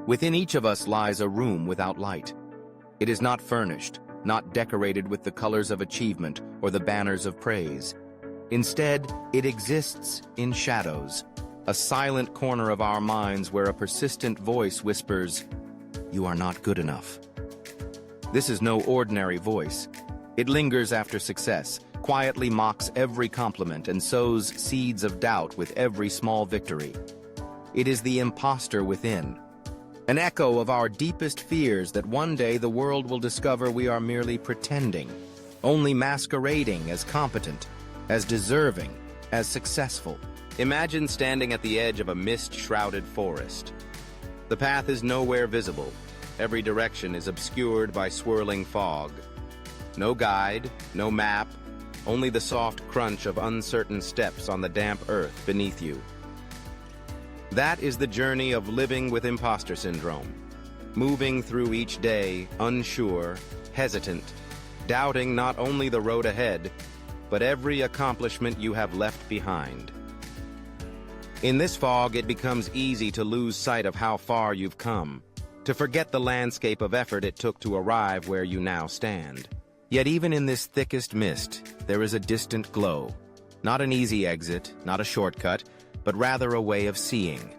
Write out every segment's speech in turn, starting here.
Within each of us lies a room without light. It is not furnished, not decorated with the colors of achievement or the banners of praise. Instead, it exists in shadows, a silent corner of our minds where a persistent voice whispers, "You are not good enough." This is no ordinary voice. It lingers after success, quietly mocks every compliment, and sows seeds of doubt with every small victory. It is the imposter within, an echo of our deepest fears that one day the world will discover we are merely pretending, only masquerading as competent, as deserving, as successful. Imagine standing at the edge of a mist-shrouded forest. The path is nowhere visible. Every direction is obscured by swirling fog. No guide, no map, only the soft crunch of uncertain steps on the damp earth beneath you. That is the journey of living with imposter syndrome, moving through each day unsure, hesitant, doubting not only the road ahead, but every accomplishment you have left behind. In this fog, it becomes easy to lose sight of how far you've come, to forget the landscape of effort it took to arrive where you now stand. Yet even in this thickest mist, there is a distant glow. Not an easy exit, not a shortcut, but rather a way of seeing.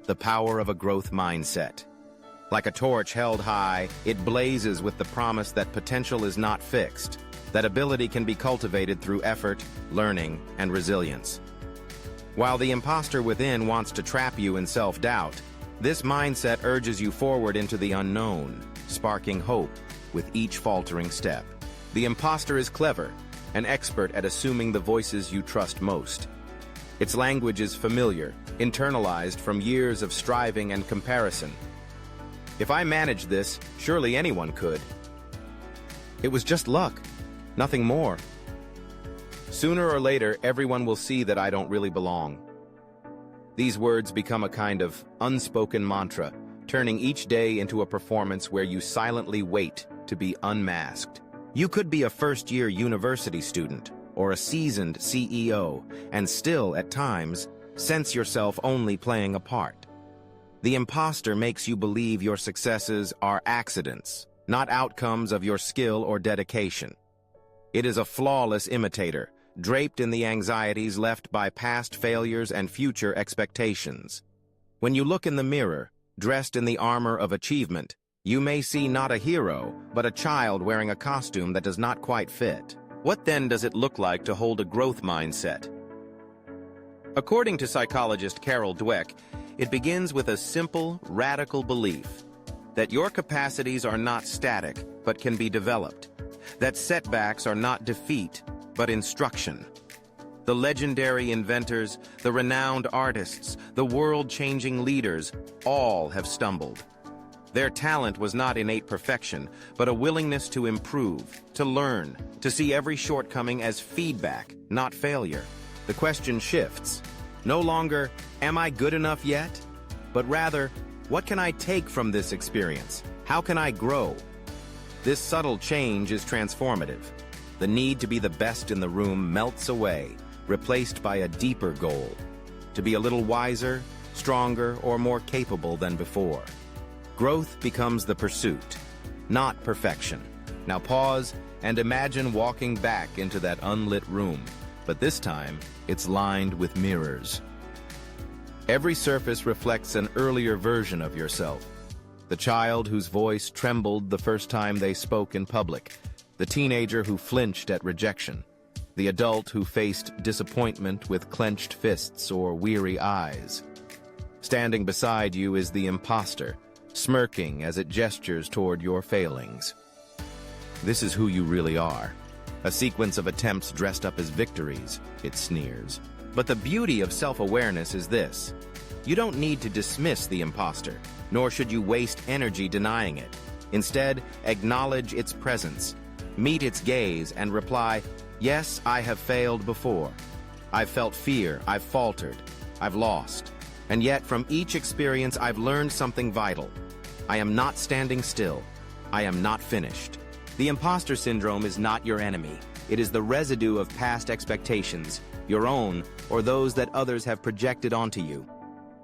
The power of a growth mindset. Like a torch held high, it blazes with the promise that potential is not fixed, that ability can be cultivated through effort, learning, and resilience. While the imposter within wants to trap you in self-doubt, this mindset urges you forward into the unknown, sparking hope with each faltering step. The imposter is clever, an expert at assuming the voices you trust most. Its language is familiar, internalized from years of striving and comparison. If I managed this, surely anyone could. It was just luck, nothing more. Sooner or later, everyone will see that I don't really belong. These words become a kind of unspoken mantra, turning each day into a performance where you silently wait to be unmasked. You could be a first-year university student or a seasoned CEO and still, at times, sense yourself only playing a part. The imposter makes you believe your successes are accidents, not outcomes of your skill or dedication. It is a flawless imitator, draped in the anxieties left by past failures and future expectations. When you look in the mirror, dressed in the armor of achievement, you may see not a hero, but a child wearing a costume that does not quite fit. What then does it look like to hold a growth mindset? According to psychologist Carol Dweck, it begins with a simple, radical belief that your capacities are not static, but can be developed, that setbacks are not defeat, but instruction. The legendary inventors, the renowned artists, the world-changing leaders, all have stumbled. Their talent was not innate perfection, but a willingness to improve, to learn, to see every shortcoming as feedback, not failure. The question shifts. No longer, am I good enough yet? But rather, what can I take from this experience? How can I grow? This subtle change is transformative. The need to be the best in the room melts away, replaced by a deeper goal, to be a little wiser, stronger, or more capable than before. Growth becomes the pursuit, not perfection. Now pause and imagine walking back into that unlit room, but this time it's lined with mirrors. Every surface reflects an earlier version of yourself. The child whose voice trembled the first time they spoke in public, the teenager who flinched at rejection, the adult who faced disappointment with clenched fists or weary eyes. Standing beside you is the imposter, smirking as it gestures toward your failings. This is who you really are. A sequence of attempts dressed up as victories, it sneers. But the beauty of self-awareness is this. You don't need to dismiss the imposter, nor should you waste energy denying it. Instead, acknowledge its presence, meet its gaze, and reply, "Yes, I have failed before. I've felt fear, I've faltered, I've lost. And yet, from each experience, I've learned something vital. I am not standing still. I am not finished." The imposter syndrome is not your enemy. It is the residue of past expectations, your own or those that others have projected onto you.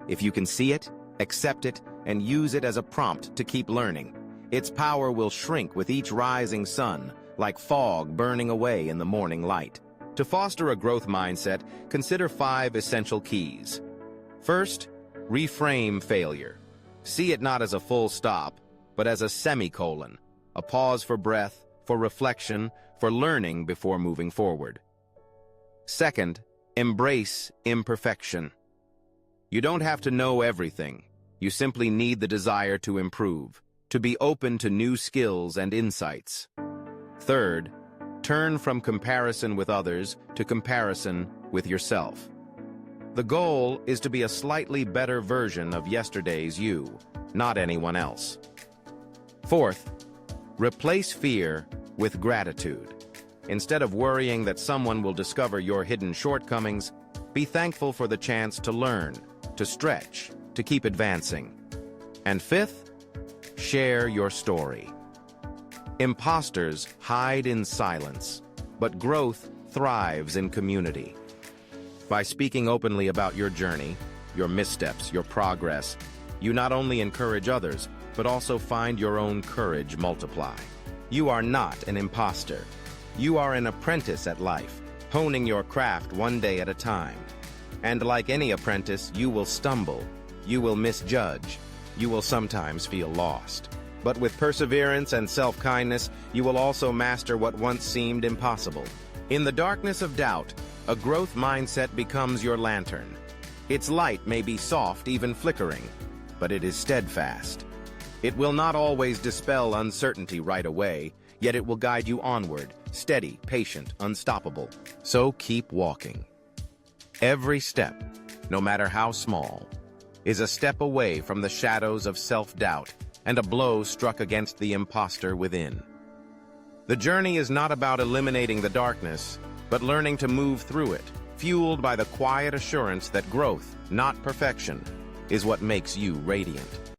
If you can see it, accept it, and use it as a prompt to keep learning. Its power will shrink with each rising sun, like fog burning away in the morning light. To foster a growth mindset, consider 5 essential keys. First, reframe failure. See it not as a full stop, but as a semicolon, a pause for breath, for reflection, for learning before moving forward. Second, embrace imperfection. You don't have to know everything. You simply need the desire to improve, to be open to new skills and insights. Third, turn from comparison with others to comparison with yourself. The goal is to be a slightly better version of yesterday's you, not anyone else. Fourth, replace fear with gratitude. Instead of worrying that someone will discover your hidden shortcomings, be thankful for the chance to learn, to stretch, to keep advancing. And fifth, share your story. Imposters hide in silence, but growth thrives in community. By speaking openly about your journey, your missteps, your progress, you not only encourage others, but also find your own courage multiply. You are not an imposter. You are an apprentice at life, honing your craft one day at a time. And like any apprentice, you will stumble, you will misjudge, you will sometimes feel lost. But with perseverance and self-kindness, you will also master what once seemed impossible. In the darkness of doubt, a growth mindset becomes your lantern. Its light may be soft, even flickering, but it is steadfast. It will not always dispel uncertainty right away, yet it will guide you onward, steady, patient, unstoppable. So keep walking. Every step, no matter how small, is a step away from the shadows of self-doubt and a blow struck against the imposter within. The journey is not about eliminating the darkness, but learning to move through it, fueled by the quiet assurance that growth, not perfection, is what makes you radiant.